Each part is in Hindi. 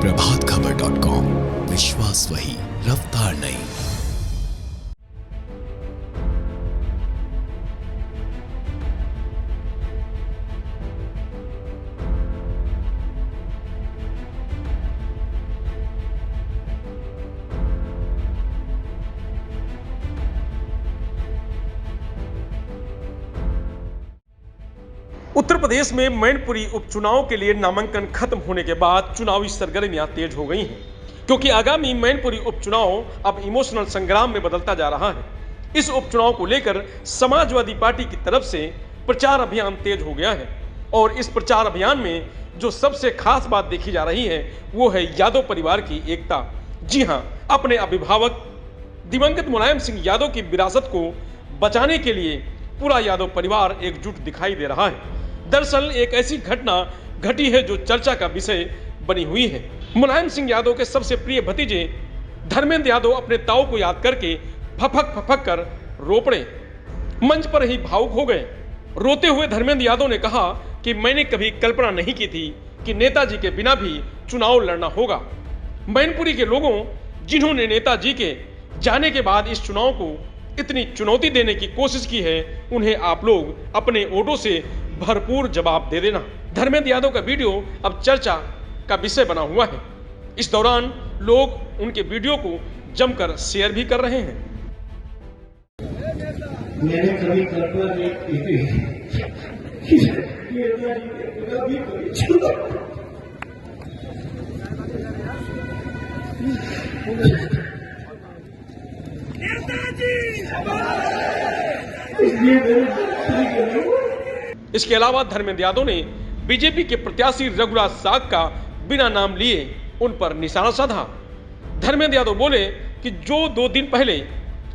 प्रभातखबर.com, विश्वास वही, रफ्तार नहीं। उत्तर प्रदेश में मैनपुरी उपचुनाव के लिए नामांकन खत्म होने के बाद चुनावी सरगर्मियां तेज हो गई हैं, क्योंकि आगामी मैनपुरी उपचुनाव अब इमोशनल संग्राम में बदलता जा रहा है। इस उपचुनाव को लेकर समाजवादी पार्टी की तरफ से प्रचार अभियान तेज हो गया है और इस प्रचार अभियान में जो सबसे खास बात देखी जा रही है वो है यादव परिवार की एकता। जी हां, अपने अभिभावक दिवंगत मुलायम सिंह यादव की विरासत को बचाने के लिए पूरा यादव परिवार एकजुट दिखाई दे रहा है। दरअसल एक ऐसी घटना घटी है जो चर्चा का विषय बनी हुई है। मुलायम सिंह यादव के सबसे प्रिय भतीजे धर्मेंद्र यादव अपने ताऊ को याद करके फपक कर रो पड़े, मंच पर ही भावुक हो गए। रोते हुए धर्मेंद्र यादव ने कहा कि मैंने कभी कल्पना नहीं की थी कि नेताजी के बिना भी चुनाव लड़ना होगा। मैनपुरी के लोगों जिन्होंने नेताजी के जाने के बाद इस चुनाव को इतनी चुनौती देने की कोशिश की है, उन्हें आप लोग अपने वोटों से भरपूर जवाब दे देना। धर्मेंद्र यादव का वीडियो अब चर्चा का विषय बना हुआ है। इस दौरान लोग उनके वीडियो को जमकर शेयर भी कर रहे हैं। मैंने कभी कल्पना नहीं की थी इसके अलावा धर्मेंद्र यादव ने बीजेपी के प्रत्याशी रघुराज साग का बिना नाम लिए उन पर निशाना साधा। धर्मेंद्र यादव बोले कि जो 2 दिन पहले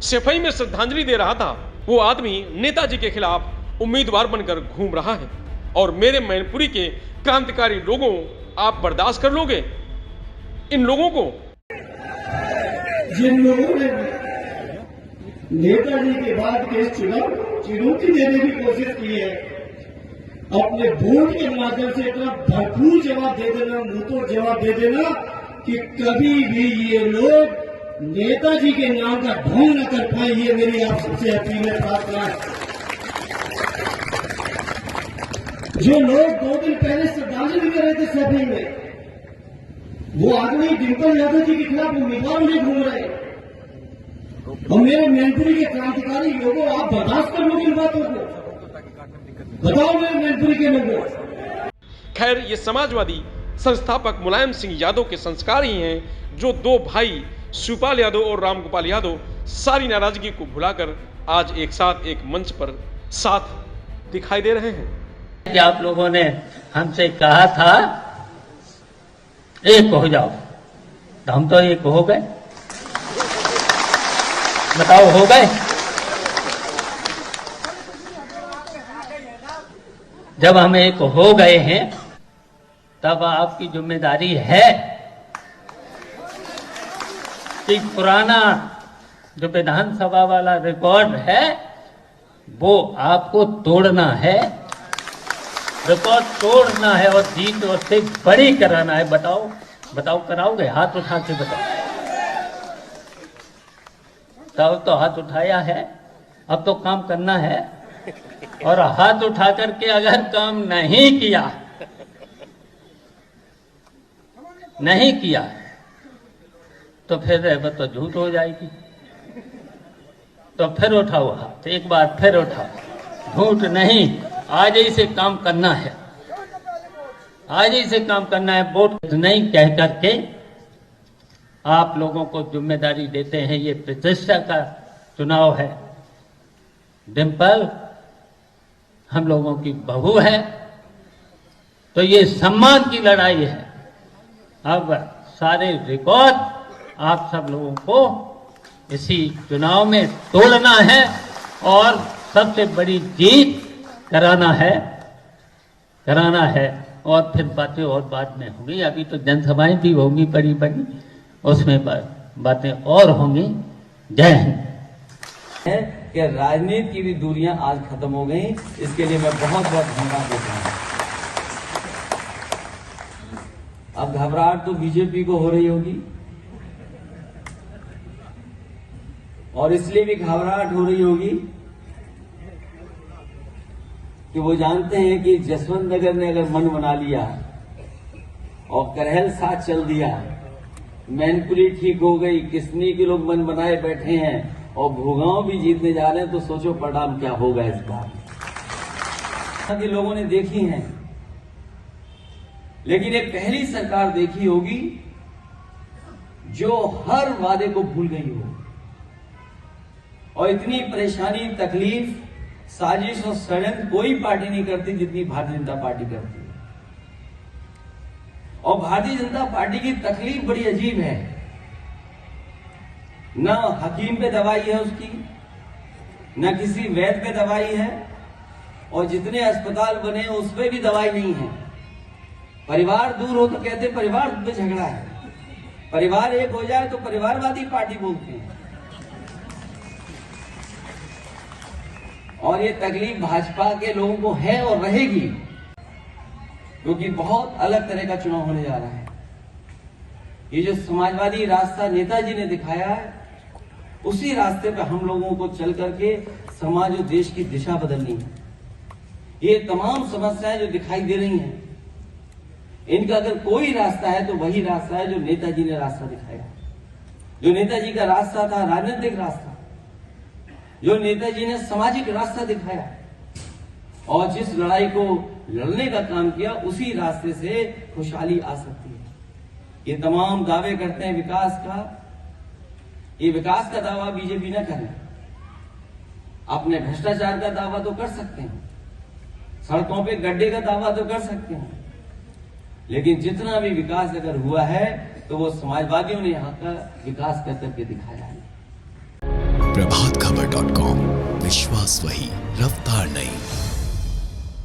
सफाई में श्रद्धांजलि दे रहा था वो आदमी नेताजी के खिलाफ उम्मीदवार बनकर घूम रहा है और मेरे मैनपुरी के क्रांतिकारी लोगों, आप बर्दाश्त कर लोगे इन लोगों को? जिन लोगों ने नेताजी के बाद के चुनाव चुनौती देने की कोशिश की है, अपने वोट के माध्यम से इतना भरपूर जवाब दे देना, मुंहतोड़ जवाब दे देना कि कभी भी ये लोग नेताजी के नाम का ढोंग न कर पाए। ये मेरी आप सबसे अपील है, प्रार्थना है। जो लोग 2 दिन पहले श्रद्धांजलि कर रहे थे सभी में, वो आदमी डिम्पल यादव जी के खिलाफ उम्मीदवार में घूम रहे हैं। और मेरे मैनपुरी के क्रांतिकारी लोगों, आप बर्दाश्त कर लोगे इन बातों को? बताओ मेरे मैनपुरी के लोगों। खैर, ये समाजवादी संस्थापक मुलायम सिंह यादव के संस्कार ही हैं जो 2 भाई शिवपाल यादव और रामगोपाल यादव सारी नाराजगी को भुलाकर आज एक साथ एक मंच पर साथ दिखाई दे रहे हैं। कि आप लोगों ने हमसे कहा था एक हो जाओ, तो हम तो एक हो गए। बताओ, हो गए? जब हम एक हो गए हैं तब आपकी जिम्मेदारी है कि पुराना जो विधानसभा वाला रिकॉर्ड है वो आपको तोड़ना है, रिकॉर्ड तोड़ना है और जीत उससे बड़ी कराना है। बताओ बताओ, कराओगे? हाथ उठा के बताओ। तब तो हाथ उठाया है, अब तो काम करना है। और हाथ उठा करके अगर काम नहीं किया तो फिर तो झूठ हो जाएगी। तो फिर उठाओ हाथ, एक बार फिर उठाओ। झूठ नहीं, आज ही से काम करना है, आज ही से काम करना है। वोट नहीं कह करके आप लोगों को जिम्मेदारी देते हैं। ये प्रतिष्ठा का चुनाव है। डिम्पल हम लोगों की बहू है, तो ये सम्मान की लड़ाई है। अब सारे रिकॉर्ड आप सब लोगों को इसी चुनाव में तोड़ना है और सबसे बड़ी जीत कराना है। और फिर बातें और बाद में होंगी। अभी तो जनसभाएं भी होंगी बड़ी बड़ी, उसमें बातें और होंगी। जय हिंद। है कि राजनीति की भी दूरियां आज खत्म हो गई। इसके लिए मैं बहुत बहुत धन्यवाद देता हूं। अब अब घबराहट तो बीजेपी को हो रही होगी, और इसलिए भी घबराहट हो रही होगी कि वो जानते हैं कि जसवंत नगर ने अगर मन बना लिया और करहल साथ चल दिया, मैनपुरी ठीक हो गई, किसनी के लोग मन बनाए बैठे हैं और भूगांव भी जीतने जा रहे हैं, तो सोचो परिणाम क्या होगा इस बार। के लोगों ने देखी हैं, लेकिन एक पहली सरकार देखी होगी जो हर वादे को भूल गई हो, और इतनी परेशानी, तकलीफ, साजिश और षड्यंत्र कोई पार्टी नहीं करती जितनी भारतीय जनता पार्टी करती है। और भारतीय जनता पार्टी की तकलीफ बड़ी अजीब है, न हकीम पे दवाई है उसकी, न किसी वैद्य पे दवाई है, और जितने अस्पताल बने हैं उस पे भी दवाई नहीं है। परिवार दूर हो तो कहते परिवार में झगड़ा है, परिवार एक हो जाए तो परिवारवादी पार्टी बोलते हैं। और ये तकलीफ भाजपा के लोगों को है और रहेगी, क्योंकि बहुत अलग तरह का चुनाव होने जा रहा है। ये जो समाजवादी रास्ता नेताजी ने दिखाया है, उसी रास्ते पे हम लोगों को चल करके समाज और देश की दिशा बदलनी है। ये तमाम समस्याएं जो दिखाई दे रही हैं, इनका अगर कोई रास्ता है तो वही रास्ता है जो नेताजी ने रास्ता दिखाया। जो नेताजी का रास्ता था राजनीतिक रास्ता, जो नेताजी ने सामाजिक रास्ता दिखाया, और जिस लड़ाई को लड़ने का काम किया, उसी रास्ते से खुशहाली आ सकती है। ये तमाम दावे करते हैं विकास का, ये विकास का दावा बीजेपी न करे, अपने भ्रष्टाचार का दावा तो कर सकते हैं, सड़कों पे गड्ढे का दावा तो कर सकते हैं, लेकिन जितना भी विकास अगर हुआ है तो वो समाजवादियों ने यहाँ का विकास कर करके दिखाया है। प्रभातखबर.com, विश्वास वही, रफ्तार नहीं।